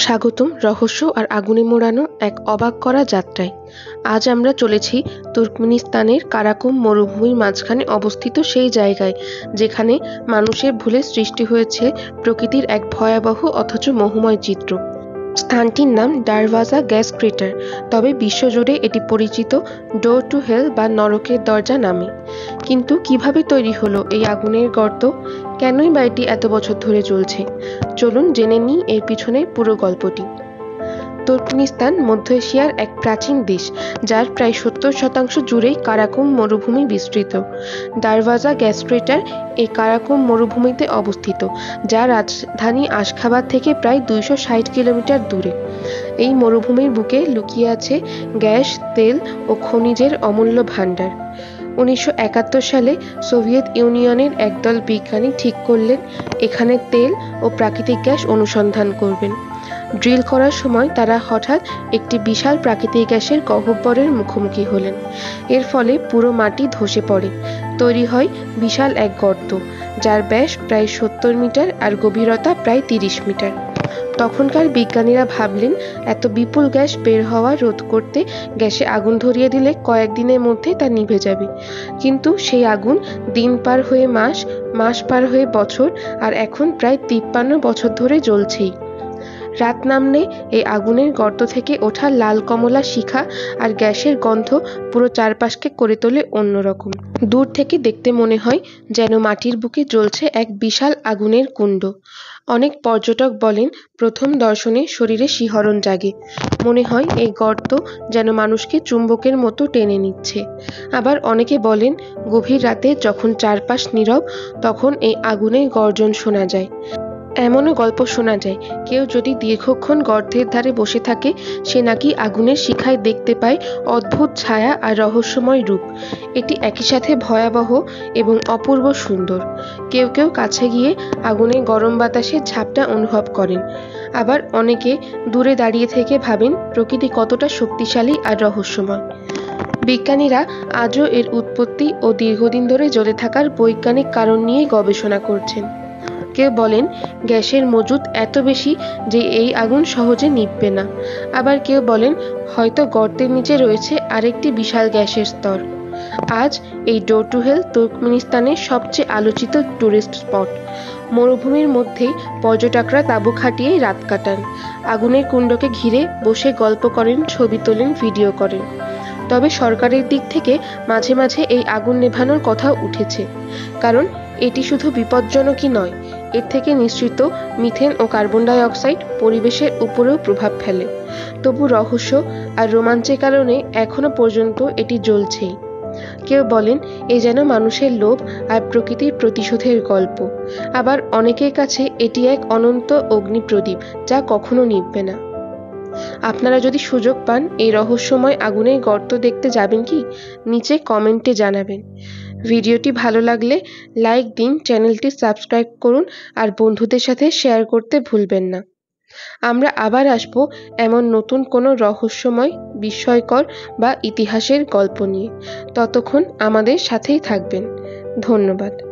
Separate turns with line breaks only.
স্বাগতম রহস্য আর আগুনে মোড়ানো এক অবাক করা যাত্রায়। আজ আমরা চলেছি তুর্কমেনিস্তানের কারাকুম মরুভূমির মাঝখানে অবস্থিত সেই জায়গায় যেখানে মানুষের ভুলে সৃষ্টি হয়েছে প্রকৃতির এক ভয়াবহ অথচ মোহময় চিত্র। স্থানটির নাম দারওয়াজা গ্যাস ক্রেটার, তবে বিশ্বজুড়ে এটি পরিচিত ডোর টু হেল বা নরকের দরজা নামে। কিন্তু কিভাবে তৈরি হলো এই আগুনের গর্ত? কেনই বা এটি এত বছর ধরে চলছে? চলুন জেনে নিই এর পিছনের পুরো গল্পটি। তুর্কমেনিস্তান মধ্য এশিয়ার এক প্রাচীন দেশ, যার প্রায় 70% জুড়েই কারাকুম মরুভূমি বিস্তৃত। দারওয়াজা গ্যাস ক্রেটার এই কারাকুম মরুভূমিতে অবস্থিত, যা রাজধানী আশখাবাদ থেকে প্রায় 260 কিলোমিটার দূরে। এই মরুভূমির বুকে লুকিয়ে আছে গ্যাস, তেল ও খনিজের অমূল্য ভাণ্ডার। 1971 সালে সোভিয়েত ইউনিয়নের একদল বিজ্ঞানী ঠিক করলেন এখানে তেল ও প্রাকৃতিক গ্যাস অনুসন্ধান করবেন। ড্রিল করার সময় তারা হঠাৎ একটি বিশাল প্রাকৃতিক গ্যাসের গহ্বরের মুখোমুখি হলেন। এর ফলে পুরো মাটি ধসে পড়ে। তৈরি হয় বিশাল এক গর্ত, যার ব্যাস প্রায় 70 মিটার আর গভীরতা প্রায় 30 মিটার। তখনকার বিজ্ঞানীরা ভাবলেন এত বিপুল গ্যাস বের হওয়া রোধ করতে গ্যাসে আগুন ধরিয়ে দিলে কয়েকদিনের মধ্যে তা নিভে যাবে। কিন্তু সেই আগুন দিন পার হয়ে মাস, মাস পার হয়ে বছর, আর এখন প্রায় 53 বছর ধরে জ্বলছেই। রাত নামলে এই আগুনের গর্ত থেকে ওঠা লাল কমলা শিখা আর গ্যাসের গন্ধ পুরো চারপাশকে করে তোলে অন্যরকম। দূর থেকে দেখতে মনে হয় যেন মাটির বুকে জ্বলছে এক বিশাল আগুনের কুণ্ড। অনেক পর্যটক বলেন প্রথম দর্শনে শরীরে শিহরণ জাগে, মনে হয় এই গর্ত যেন মানুষকে চুম্বকের মতো টেনে নিচ্ছে। আবার অনেকে বলেন গভীর রাতে যখন চারপাশ নীরব, তখন এই আগুনের গর্জন শোনা যায়। এমনও গল্প শোনা যায় কেউ যদি দীর্ঘক্ষণ গর্তের ধারে বসে থাকে, সে নাকি আগুনের শিখায় দেখতে পায় অদ্ভুত ছায়া আর রহস্যময় রূপ। এটি একই সাথে ভয়াবহ এবং অপূর্ব সুন্দর। কেউ কেউ কাছে গিয়ে আগুনের গরম বাতাসের ঝাপটা অনুভব করেন। আবার অনেকে দূরে দাঁড়িয়ে থেকে ভাবেন প্রকৃতি কতটা শক্তিশালী আর রহস্যময়। বিজ্ঞানীরা আজও এর উৎপত্তি ও দীর্ঘদিন ধরে জ্বলে থাকার বৈজ্ঞানিক কারণ নিয়ে গবেষণা করছেন। কেউ বলেন গ্যাসের মজুদ এত বেশি যে এই আগুন সহজে নিভবে না। আবার কেউ বলেন হয়তো গর্তের নিচে রয়েছে আরেকটি বিশাল গ্যাসের স্তর। আজ এই ডোর টু হেল তুর্কমেনিস্তানের সবচেয়ে আলোচিত টুরিস্ট স্পট। মরুভূমির মধ্যেই পর্যটকরা তাঁবু খাটিয়ে রাত কাটান, আগুনের কুণ্ডকে ঘিরে বসে গল্প করেন, ছবি তোলেন, ভিডিও করেন। তবে সরকারের দিক থেকে মাঝে মাঝে এই আগুন নেভানোর কথাও উঠেছে, কারণ এটি শুধু বিপজ্জনকই নয়, এর থেকে নিঃসৃত মিথেন ও কার্বন ডাই অক্সাইড পরিবেশের উপরেও প্রভাব ফেলে। তবু রহস্য আর রোমাঞ্চের কারণে এখনো পর্যন্ত এটি জ্বলছেই। কেউ বলেন এ যেন মানুষের লোভ আর প্রকৃতির প্রতিশোধের গল্প। আবার অনেকের কাছে এটি এক অনন্ত অগ্নিপ্রদীপ, যা কখনো নিভবে না। আপনারা যদি সুযোগ পান এই রহস্যময় আগুনের গর্ত দেখতে যাবেন কি? নিচে কমেন্টে জানাবেন। ভিডিওটি ভালো লাগলে লাইক দিন, চ্যানেলটি সাবস্ক্রাইব করুন আর বন্ধুদের সাথে শেয়ার করতে ভুলবেন না। আমরা আবার আসব এমন নতুন কোনো রহস্যময়, বিস্ময়কর বা ইতিহাসের গল্প নিয়ে। ততক্ষণ আমাদের সাথেই থাকবেন। ধন্যবাদ।